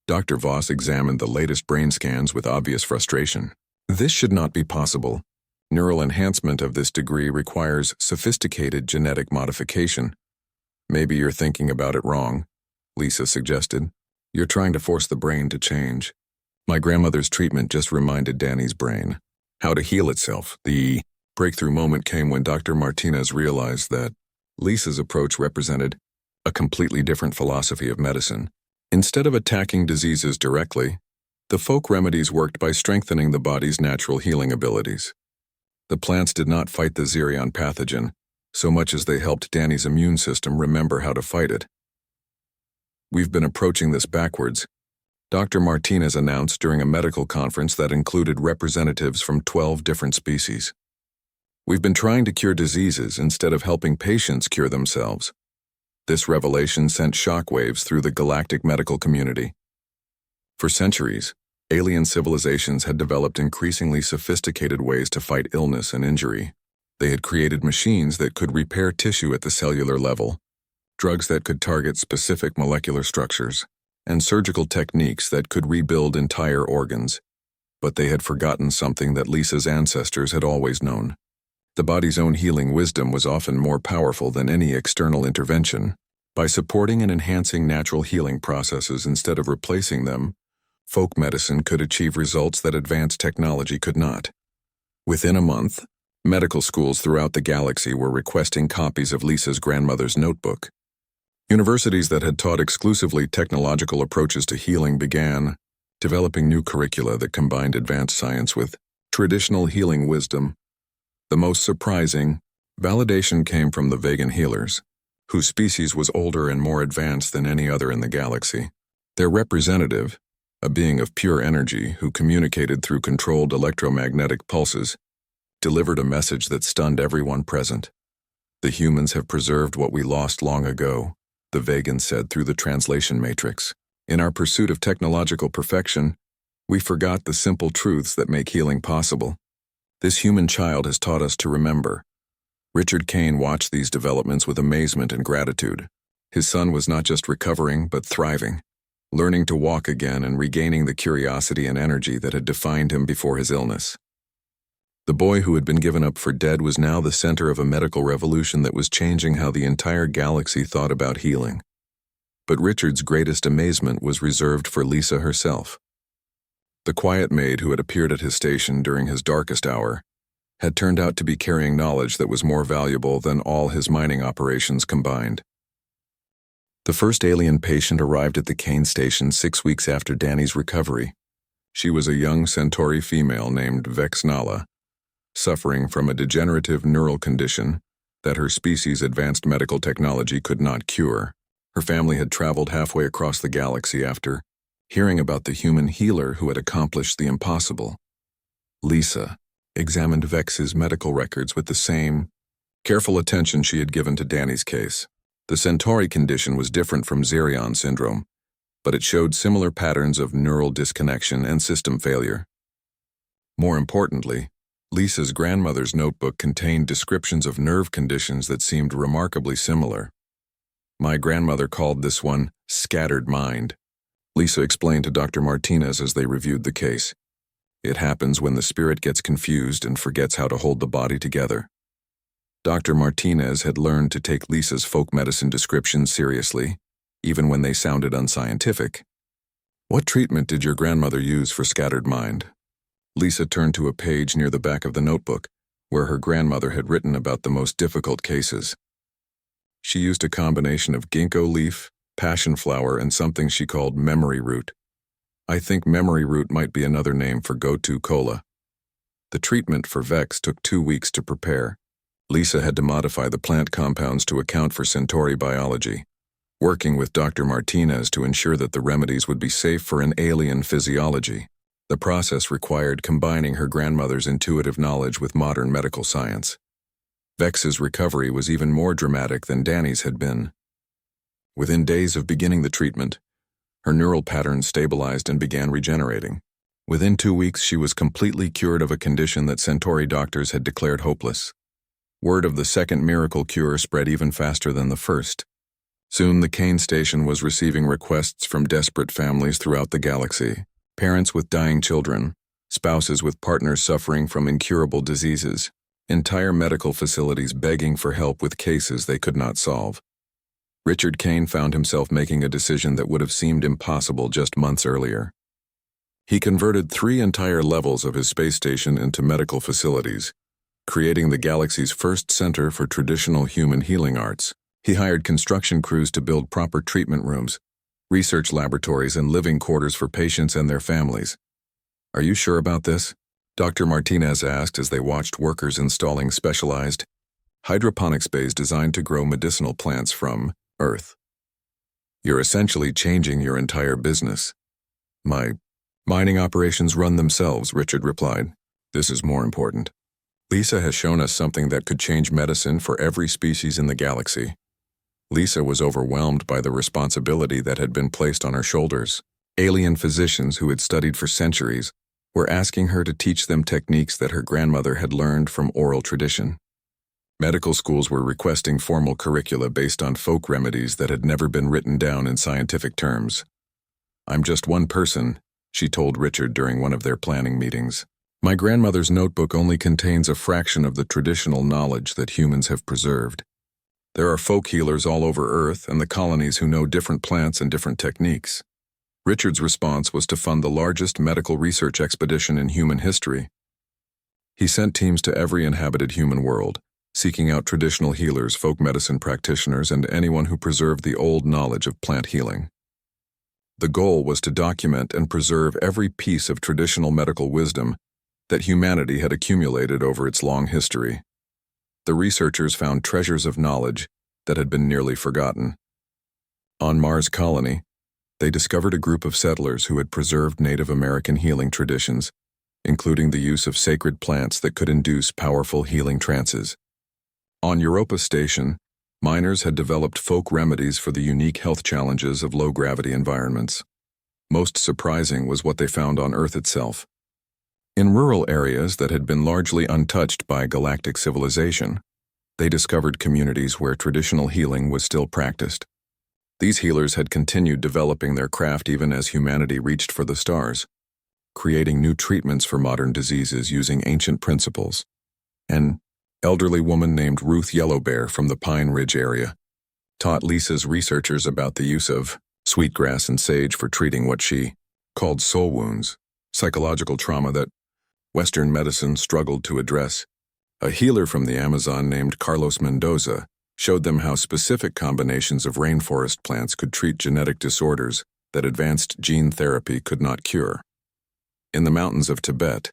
Dr. Voss examined the latest brain scans with obvious frustration. "This should not be possible. Neural enhancement of this degree requires sophisticated genetic modification." "Maybe you're thinking about it wrong," Lisa suggested. "You're trying to force the brain to change." My grandmother's treatment just reminded Danny's brain how to heal itself. The breakthrough moment came when Dr. Martinez realized that Lisa's approach represented a completely different philosophy of medicine. Instead of attacking diseases directly, the folk remedies worked by strengthening the body's natural healing abilities. The plants did not fight the Xerion pathogen so much as they helped Danny's immune system remember how to fight it. "We've been approaching this backwards," Dr. Martinez announced during a medical conference that included representatives from 12 different species. "We've been trying to cure diseases instead of helping patients cure themselves. This revelation sent shockwaves through the galactic medical community. For centuries, alien civilizations had developed increasingly sophisticated ways to fight illness and injury. They had created machines that could repair tissue at the cellular level, drugs that could target specific molecular structures, and surgical techniques that could rebuild entire organs. But they had forgotten something that Lisa's ancestors had always known. The body's own healing wisdom was often more powerful than any external intervention. By supporting and enhancing natural healing processes instead of replacing them, folk medicine could achieve results that advanced technology could not. Within a month, medical schools throughout the galaxy were requesting copies of Lisa's grandmother's notebook. Universities that had taught exclusively technological approaches to healing began developing new curricula that combined advanced science with traditional healing wisdom. The most surprising validation came from the vegan healers, whose species was older and more advanced than any other in the galaxy. Their representative, a being of pure energy who communicated through controlled electromagnetic pulses, delivered a message that stunned everyone present. "The humans have preserved what we lost long ago," the vegan said through the translation matrix. "In our pursuit of technological perfection, we forgot the simple truths that make healing possible. This human child has taught us to remember." Richard Kane watched these developments with amazement and gratitude. His son was not just recovering, but thriving, learning to walk again and regaining the curiosity and energy that had defined him before his illness. The boy who had been given up for dead was now the center of a medical revolution that was changing how the entire galaxy thought about healing. But Richard's greatest amazement was reserved for Lisa herself. The quiet maid who had appeared at his station during his darkest hour had turned out to be carrying knowledge that was more valuable than all his mining operations combined. The first alien patient arrived at the Kane station 6 weeks after Danny's recovery. She was a young Centauri female named Vex Nala, suffering from a degenerative neural condition that her species' advanced medical technology could not cure. Her family had traveled halfway across the galaxy after hearing about the human healer who had accomplished the impossible. Lisa examined Vex's medical records with the same careful attention she had given to Danny's case. The Centauri condition was different from Xerion syndrome, but it showed similar patterns of neural disconnection and system failure. More importantly, Lisa's grandmother's notebook contained descriptions of nerve conditions that seemed remarkably similar. "My grandmother called this one scattered mind," Lisa explained to Dr. Martinez as they reviewed the case. "It happens when the spirit gets confused and forgets how to hold the body together." Dr. Martinez had learned to take Lisa's folk medicine descriptions seriously, even when they sounded unscientific. "What treatment did your grandmother use for scattered mind?" Lisa turned to a page near the back of the notebook, where her grandmother had written about the most difficult cases. "She used a combination of ginkgo leaf, passion flower, and something she called memory root. I think memory root might be another name for gotu kola. The treatment for Vex took 2 weeks to prepare. Lisa had to modify the plant compounds to account for Centauri biology, working with Dr. Martinez to ensure that the remedies would be safe for an alien physiology. The process required combining her grandmother's intuitive knowledge with modern medical science. Vex's recovery was even more dramatic than Danny's had been. Within days of beginning the treatment, her neural patterns stabilized and began regenerating. Within 2 weeks, she was completely cured of a condition that Centauri doctors had declared hopeless. Word of the second miracle cure spread even faster than the first. Soon the Kane station was receiving requests from desperate families throughout the galaxy. Parents with dying children, spouses with partners suffering from incurable diseases, entire medical facilities begging for help with cases they could not solve. Richard Kane found himself making a decision that would have seemed impossible just months earlier. He converted 3 entire levels of his space station into medical facilities, creating the galaxy's first center for traditional human healing arts. He hired construction crews to build proper treatment rooms, research laboratories, and living quarters for patients and their families. "Are you sure about this?" Dr. Martinez asked as they watched workers installing specialized hydroponics bays designed to grow medicinal plants from Earth. "You're essentially changing your entire business." "My mining operations run themselves," Richard replied. "This is more important. Lisa has shown us something that could change medicine for every species in the galaxy. Lisa was overwhelmed by the responsibility that had been placed on her shoulders. Alien physicians who had studied for centuries were asking her to teach them techniques that her grandmother had learned from oral tradition. Medical schools were requesting formal curricula based on folk remedies that had never been written down in scientific terms. "I'm just one person," she told Richard during one of their planning meetings. "My grandmother's notebook only contains a fraction of the traditional knowledge that humans have preserved. There are folk healers all over Earth and the colonies who know different plants and different techniques." Richard's response was to fund the largest medical research expedition in human history. He sent teams to every inhabited human world, seeking out traditional healers, folk medicine practitioners, and anyone who preserved the old knowledge of plant healing. The goal was to document and preserve every piece of traditional medical wisdom that humanity had accumulated over its long history. The researchers found treasures of knowledge that had been nearly forgotten. On Mars Colony, they discovered a group of settlers who had preserved Native American healing traditions, including the use of sacred plants that could induce powerful healing trances. On Europa Station, miners had developed folk remedies for the unique health challenges of low-gravity environments. Most surprising was what they found on Earth itself. In rural areas that had been largely untouched by galactic civilization, they discovered communities where traditional healing was still practiced. These healers had continued developing their craft even as humanity reached for the stars, creating new treatments for modern diseases using ancient principles. An elderly woman named Ruth Yellowbear from the Pine Ridge area taught Lisa's researchers about the use of sweetgrass and sage for treating what she called soul wounds, psychological trauma that Western medicine struggled to address. A healer from the Amazon named Carlos Mendoza showed them how specific combinations of rainforest plants could treat genetic disorders that advanced gene therapy could not cure. In the mountains of Tibet,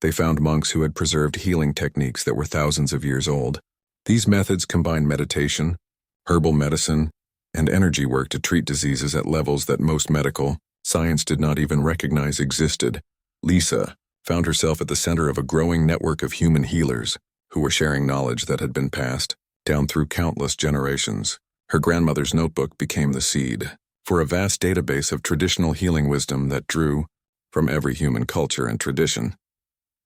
they found monks who had preserved healing techniques that were thousands of years old. These methods combined meditation, herbal medicine, and energy work to treat diseases at levels that most medical science did not even recognize existed. Lisa found herself at the center of a growing network of human healers who were sharing knowledge that had been passed down through countless generations. Her grandmother's notebook became the seed for a vast database of traditional healing wisdom that drew from every human culture and tradition.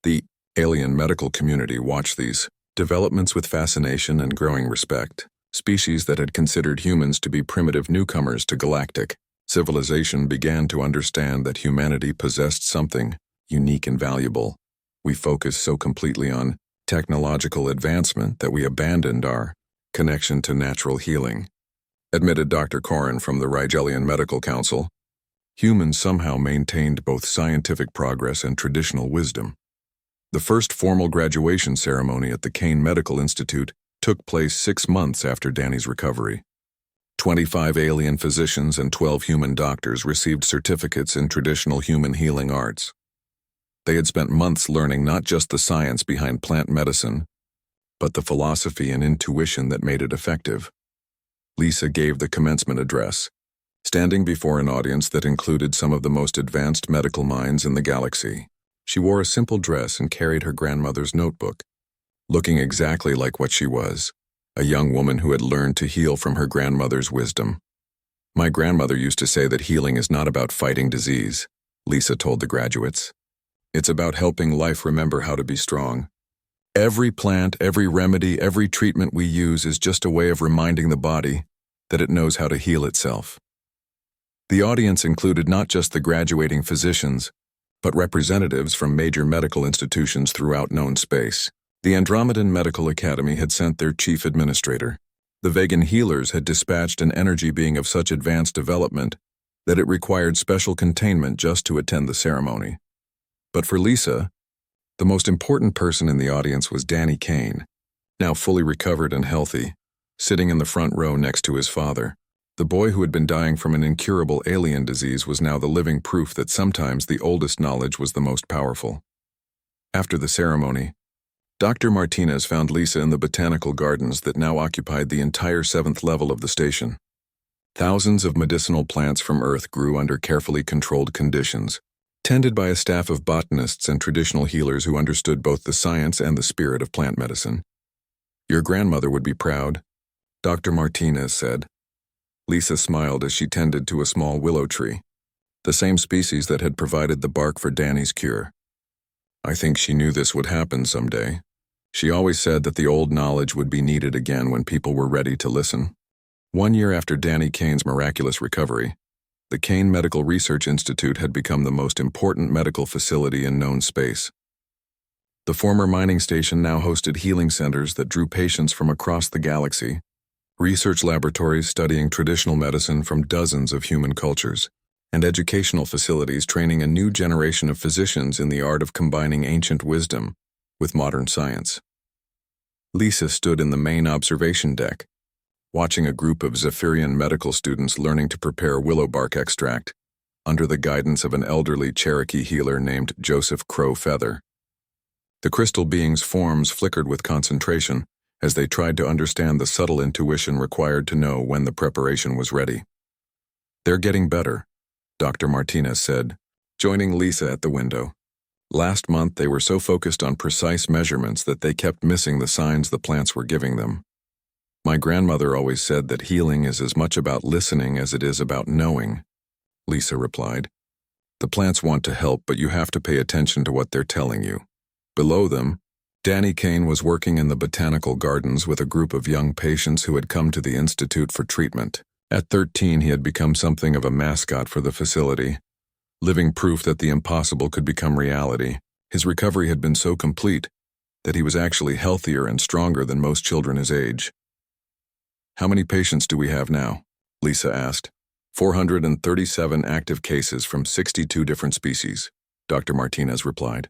The alien medical community watched these developments with fascination and growing respect. Species that had considered humans to be primitive newcomers to galactic civilization began to understand that humanity possessed something unique and valuable. We focused so completely on technological advancement that we abandoned our connection to natural healing, admitted Dr. Corin from the Rigelian Medical Council. Humans somehow maintained both scientific progress and traditional wisdom. The first formal graduation ceremony at the Kane Medical Institute took place 6 months after Danny's recovery. 25 alien physicians and 12 human doctors received certificates in traditional human healing arts. They had spent months learning not just the science behind plant medicine, but the philosophy and intuition that made it effective. Lisa gave the commencement address, standing before an audience that included some of the most advanced medical minds in the galaxy. She wore a simple dress and carried her grandmother's notebook, looking exactly like what she was, a young woman who had learned to heal from her grandmother's wisdom. "My grandmother used to say that healing is not about fighting disease," Lisa told the graduates. "It's about helping life remember how to be strong. Every plant, every remedy, every treatment we use is just a way of reminding the body that it knows how to heal itself." The audience included not just the graduating physicians, but representatives from major medical institutions throughout known space. The Andromedan Medical Academy had sent their chief administrator. The vegan healers had dispatched an energy being of such advanced development that it required special containment just to attend the ceremony. But for Lisa, the most important person in the audience was Danny Kane, now fully recovered and healthy, sitting in the front row next to his father. The boy who had been dying from an incurable alien disease was now the living proof that sometimes the oldest knowledge was the most powerful. After the ceremony, Dr. Martinez found Lisa in the botanical gardens that now occupied the entire 7th level of the station. Thousands of medicinal plants from Earth grew under carefully controlled conditions, tended by a staff of botanists and traditional healers who understood both the science and the spirit of plant medicine. "Your grandmother would be proud," Dr. Martinez said. Lisa smiled as she tended to a small willow tree, the same species that had provided the bark for Danny's cure. I think she knew this would happen someday. She always said that the old knowledge would be needed again when people were ready to listen. 1 year after Danny Kane's miraculous recovery, the Kane Medical Research Institute had become the most important medical facility in known space. The former mining station now hosted healing centers that drew patients from across the galaxy, research laboratories studying traditional medicine from dozens of human cultures, and educational facilities training a new generation of physicians in the art of combining ancient wisdom with modern science. Lisa stood in the main observation deck, watching a group of Zephyrian medical students learning to prepare willow bark extract under the guidance of an elderly Cherokee healer named Joseph Crow Feather. The crystal being's forms flickered with concentration as they tried to understand the subtle intuition required to know when the preparation was ready. "They're getting better," Dr. Martinez said, joining Lisa at the window. Last month they were so focused on precise measurements that they kept missing the signs the plants were giving them. "My grandmother always said that healing is as much about listening as it is about knowing," Lisa replied. "The plants want to help, but you have to pay attention to what they're telling you." Below them, Danny Kane was working in the botanical gardens with a group of young patients who had come to the institute for treatment. At 13, he had become something of a mascot for the facility, living proof that the impossible could become reality. His recovery had been so complete that he was actually healthier and stronger than most children his age. "How many patients do we have now?" Lisa asked. 437 active cases from 62 different species," Dr. Martinez replied.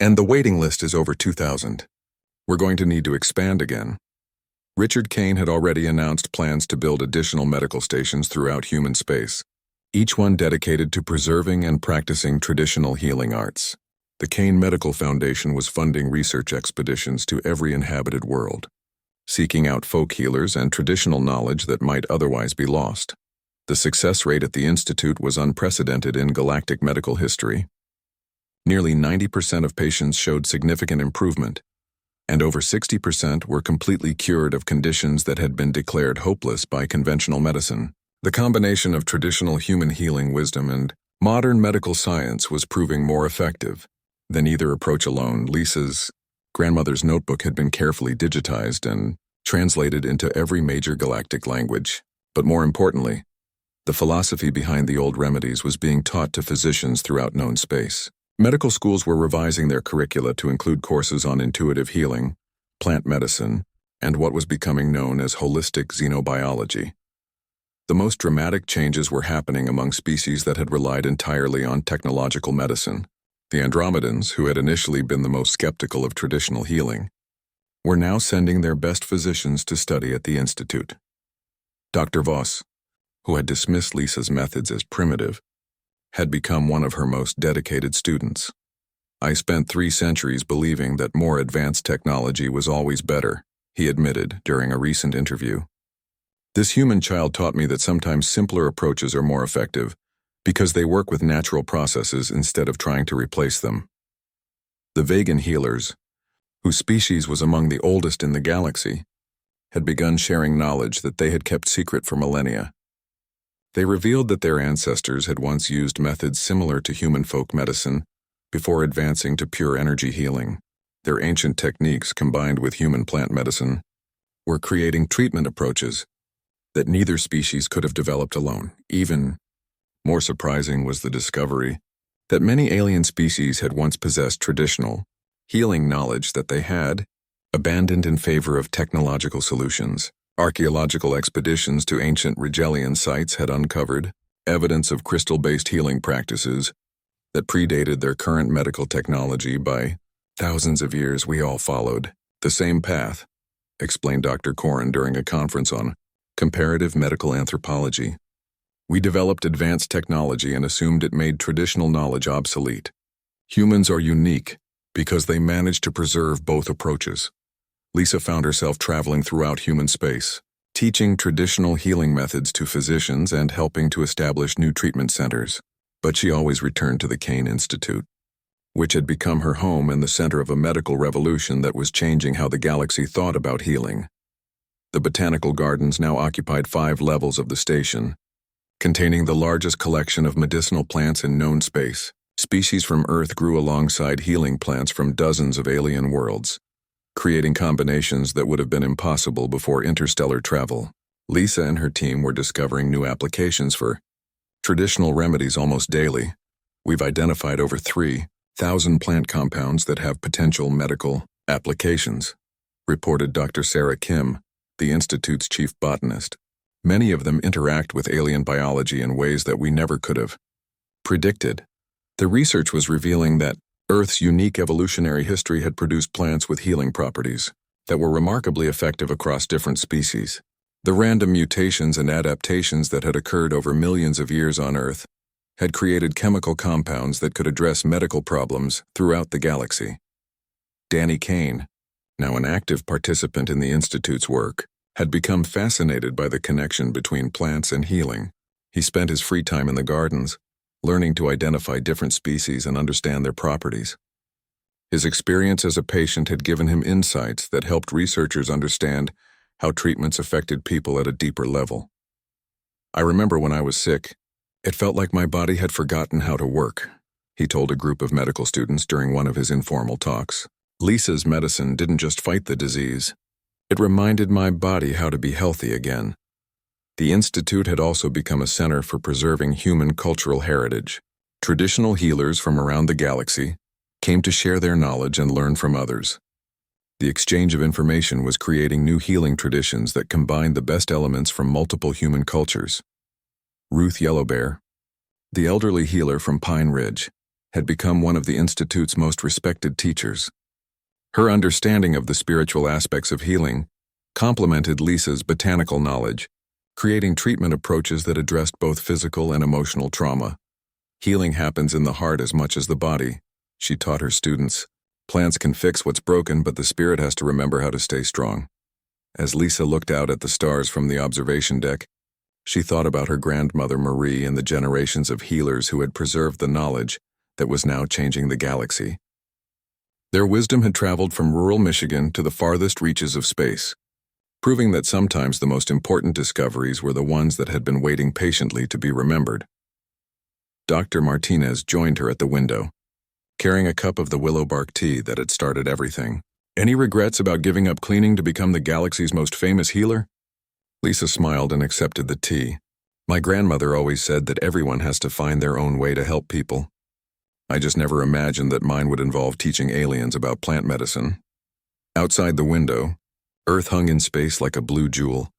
"And the waiting list is over 2,000. We're going to need to expand again." Richard Kane had already announced plans to build additional medical stations throughout human space, each one dedicated to preserving and practicing traditional healing arts. The Kane Medical Foundation was funding research expeditions to every inhabited world, seeking out folk healers and traditional knowledge that might otherwise be lost. The success rate at the Institute was unprecedented in galactic medical history. Nearly 90% of patients showed significant improvement, and over 60% were completely cured of conditions that had been declared hopeless by conventional medicine. The combination of traditional human healing wisdom and modern medical science was proving more effective than either approach alone. Lisa's grandmother's notebook had been carefully digitized and translated into every major galactic language. But more importantly, the philosophy behind the old remedies was being taught to physicians throughout known space. Medical schools were revising their curricula to include courses on intuitive healing, plant medicine, and what was becoming known as holistic xenobiology. The most dramatic changes were happening among species that had relied entirely on technological medicine. The Andromedans, who had initially been the most skeptical of traditional healing, were now sending their best physicians to study at the Institute. Dr. Voss, who had dismissed Lisa's methods as primitive, had become one of her most dedicated students. "I spent 3 centuries believing that more advanced technology was always better," he admitted during a recent interview. "This human child taught me that sometimes simpler approaches are more effective because they work with natural processes instead of trying to replace them." The vegan healers, whose species was among the oldest in the galaxy, had begun sharing knowledge that they had kept secret for millennia. They revealed that their ancestors had once used methods similar to human folk medicine before advancing to pure energy healing. Their ancient techniques, combined with human plant medicine, were creating treatment approaches that neither species could have developed alone. Even more surprising was the discovery that many alien species had once possessed traditional healing knowledge that they had abandoned in favor of technological solutions. Archaeological expeditions to ancient Rigelian sites had uncovered evidence of crystal-based healing practices that predated their current medical technology by thousands of years. "We all followed the same path," explained Dr. Corrin during a conference on comparative medical anthropology. "We developed advanced technology and assumed it made traditional knowledge obsolete. Humans are unique because they managed to preserve both approaches." Lisa found herself traveling throughout human space, teaching traditional healing methods to physicians and helping to establish new treatment centers. But she always returned to the Kane Institute, which had become her home and the center of a medical revolution that was changing how the galaxy thought about healing. The botanical gardens now occupied 5 levels of the station, containing the largest collection of medicinal plants in known space. Species from Earth grew alongside healing plants from dozens of alien worlds, creating combinations that would have been impossible before interstellar travel. Lisa and her team were discovering new applications for traditional remedies almost daily. We've identified over 3,000 plant compounds that have potential medical applications, reported Dr. Sarah Kim, the Institute's chief botanist. Many of them interact with alien biology in ways that we never could have predicted. The research was revealing that Earth's unique evolutionary history had produced plants with healing properties that were remarkably effective across different species. The random mutations and adaptations that had occurred over millions of years on Earth had created chemical compounds that could address medical problems throughout the galaxy. Danny Kane, now an active participant in the Institute's work, had become fascinated by the connection between plants and healing. He spent his free time in the gardens, learning to identify different species and understand their properties. His experience as a patient had given him insights that helped researchers understand how treatments affected people at a deeper level. "I remember when I was sick, it felt like my body had forgotten how to work," he told a group of medical students during one of his informal talks. Lisa's medicine didn't just fight the disease, it reminded my body how to be healthy again. The Institute had also become a center for preserving human cultural heritage. Traditional healers from around the galaxy came to share their knowledge and learn from others. The exchange of information was creating new healing traditions that combined the best elements from multiple human cultures. Ruth Yellowbear, the elderly healer from Pine Ridge, had become one of the Institute's most respected teachers. Her understanding of the spiritual aspects of healing complemented Lisa's botanical knowledge, creating treatment approaches that addressed both physical and emotional trauma. "Healing happens in the heart as much as the body," she taught her students. "Plants can fix what's broken, but the spirit has to remember how to stay strong." As Lisa looked out at the stars from the observation deck, she thought about her grandmother Marie and the generations of healers who had preserved the knowledge that was now changing the galaxy. Their wisdom had traveled from rural Michigan to the farthest reaches of space, proving that sometimes the most important discoveries were the ones that had been waiting patiently to be remembered. Dr. Martinez joined her at the window, carrying a cup of the willow bark tea that had started everything. "Any regrets about giving up cleaning to become the galaxy's most famous healer?" Lisa smiled and accepted the tea. "My grandmother always said that everyone has to find their own way to help people. I just never imagined that mine would involve teaching aliens about plant medicine." Outside the window, Earth hung in space like a blue jewel,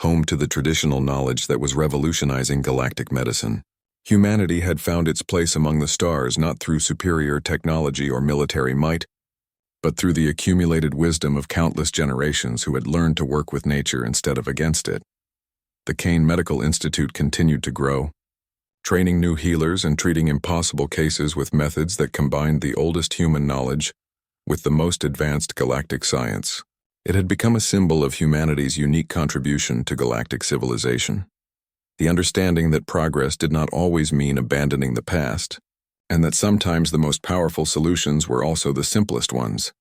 home to the traditional knowledge that was revolutionizing galactic medicine. Humanity had found its place among the stars not through superior technology or military might, but through the accumulated wisdom of countless generations who had learned to work with nature instead of against it. The Kane Medical Institute continued to grow, training new healers and treating impossible cases with methods that combined the oldest human knowledge with the most advanced galactic science. It had become a symbol of humanity's unique contribution to galactic civilization. The understanding that progress did not always mean abandoning the past, and that sometimes the most powerful solutions were also the simplest ones.